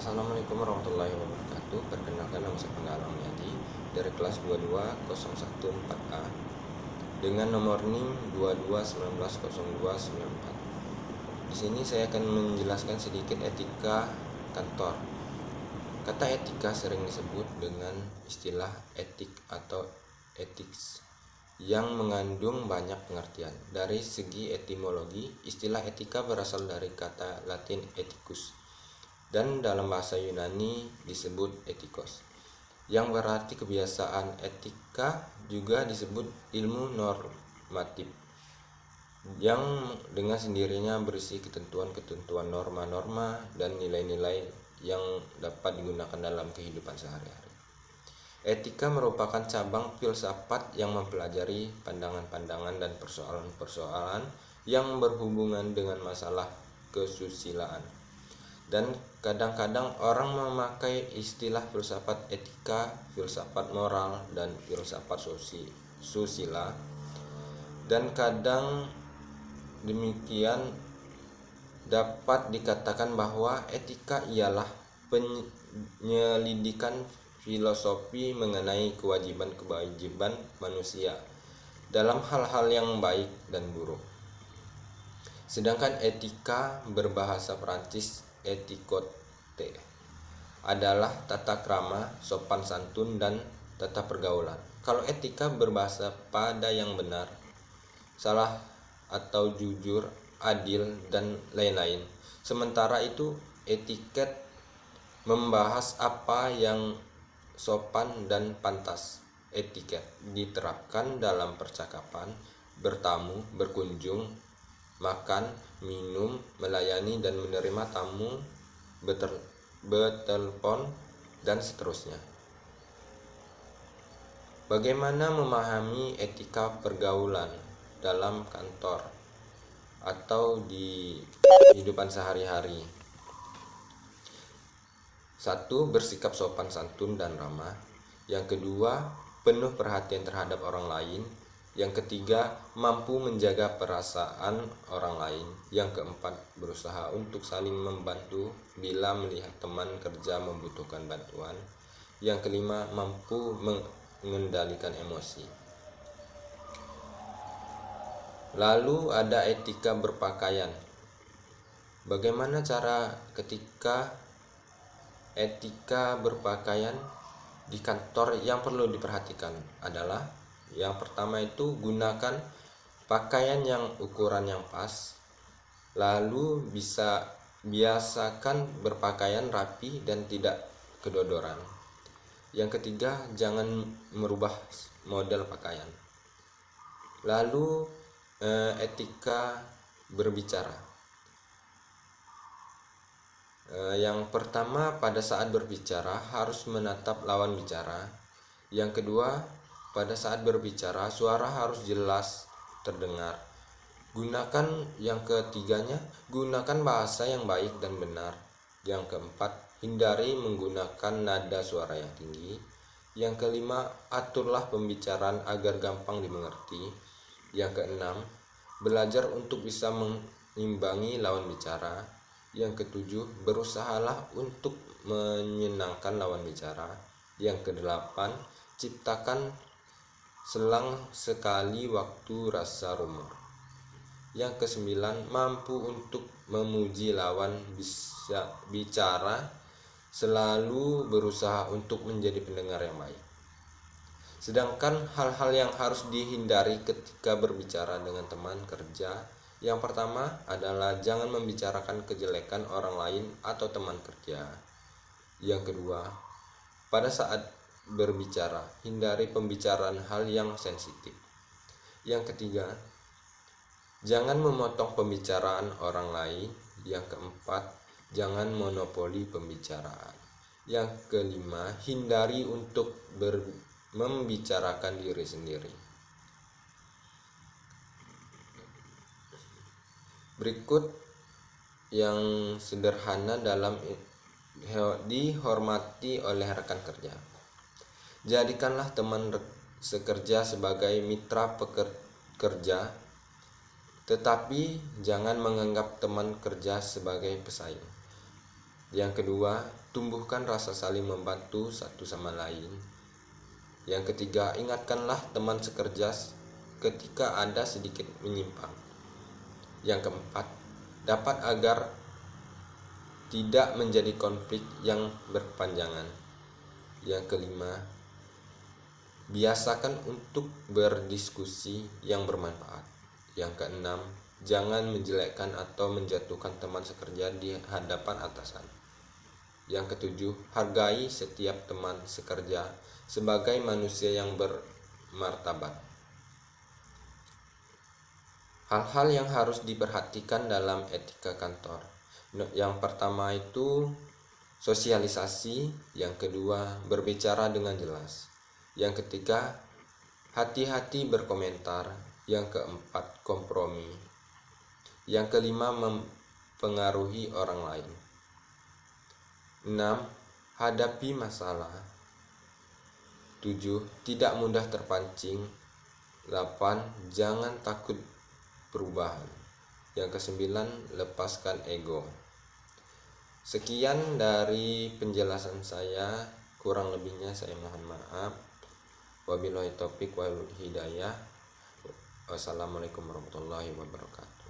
Assalamualaikum warahmatullahi wabarakatuh. Perkenalkan, nama saya Penggalang Yadi dari kelas 220114A dengan nomor NIM 22190294. Di sini saya akan menjelaskan sedikit etika kantor. Kata etika sering disebut dengan istilah etik atau ethics yang mengandung banyak pengertian. Dari segi etimologi, istilah etika berasal dari kata Latin ethicus dan dalam bahasa Yunani disebut etikos, yang berarti kebiasaan. Etika juga disebut ilmu normatif yang dengan sendirinya berisi ketentuan-ketentuan, norma-norma, dan nilai-nilai yang dapat digunakan dalam kehidupan sehari-hari. Etika merupakan cabang filsafat yang mempelajari pandangan-pandangan dan persoalan-persoalan yang berhubungan dengan masalah kesusilaan. Dan kadang-kadang orang memakai istilah filsafat etika, filsafat moral, dan filsafat susila. Dan kadang demikian dapat dikatakan bahwa etika ialah penyelidikan filosofi mengenai kewajiban-kewajiban manusia dalam hal-hal yang baik dan buruk. Sedangkan etika berbahasa Prancis etiquette adalah tata krama, sopan santun, dan tata pergaulan. Kalau etika berbahasa pada yang benar, salah atau jujur, adil, dan lain-lain. Sementara itu etiket membahas apa yang sopan dan pantas. Etiket diterapkan dalam percakapan, bertamu, berkunjung, makan, minum, melayani dan menerima tamu, bertelepon, dan seterusnya. Bagaimana memahami etika pergaulan dalam kantor atau di kehidupan sehari-hari? 1. Bersikap sopan santun dan ramah. Yang kedua, penuh perhatian terhadap orang lain. Yang ketiga, mampu menjaga perasaan orang lain. Yang keempat, berusaha untuk saling membantu bila melihat teman kerja membutuhkan bantuan. Yang kelima, mampu mengendalikan emosi. Lalu ada etika berpakaian. Bagaimana cara etika berpakaian di kantor yang perlu diperhatikan adalah yang pertama itu gunakan pakaian yang ukuran yang pas. Lalu biasakan berpakaian rapi dan tidak kedodoran. Yang ketiga, jangan merubah model pakaian. Lalu etika berbicara. Yang pertama, pada saat berbicara harus menatap lawan bicara. Yang kedua, pada saat berbicara suara harus jelas terdengar. Yang ketiganya, gunakan bahasa yang baik dan benar. Yang keempat, hindari menggunakan nada suara yang tinggi. Yang kelima, aturlah pembicaraan agar gampang dimengerti. Yang keenam, belajar untuk bisa mengimbangi lawan bicara. Yang ketujuh, berusahalah untuk menyenangkan lawan bicara. Yang kedelapan, ciptakan selang sekali waktu rasa rumor. Yang kesembilan, mampu untuk memuji lawan bicara, selalu berusaha untuk menjadi pendengar yang baik. Sedangkan hal-hal yang harus dihindari ketika berbicara dengan teman kerja, yang pertama adalah jangan membicarakan kejelekan orang lain atau teman kerja. Yang kedua, pada saat berbicara, hindari pembicaraan hal yang sensitif. Yang ketiga, jangan memotong pembicaraan orang lain. Yang keempat, jangan monopoli pembicaraan. Yang kelima, hindari untuk membicarakan diri sendiri. Berikut yang sederhana dalam dihormati oleh rekan kerja. Jadikanlah teman sekerja sebagai mitra pekerja, tetapi jangan menganggap teman kerja sebagai pesaing. Yang kedua, tumbuhkan rasa saling membantu satu sama lain. Yang ketiga, ingatkanlah teman sekerja ketika ada sedikit menyimpang. Yang keempat, dapat agar tidak menjadi konflik yang berkepanjangan. Yang kelima, biasakan untuk berdiskusi yang bermanfaat. Yang keenam, jangan menjelekkan atau menjatuhkan teman sekerja di hadapan atasan. Yang ketujuh, hargai setiap teman sekerja sebagai manusia yang bermartabat. Hal-hal yang harus diperhatikan dalam etika kantor. Yang pertama itu sosialisasi, yang kedua berbicara dengan jelas, yang ketiga hati-hati berkomentar, yang keempat kompromi, yang kelima mempengaruhi orang lain. 6. Hadapi masalah. 7. Tidak mudah terpancing. 8. Jangan takut perubahan. Yang kesembilan, lepaskan ego. Sekian dari penjelasan saya, kurang lebihnya saya mohon maaf. Wabillahi taufiq wal hidayah. Wassalamualaikum warahmatullahi wabarakatuh.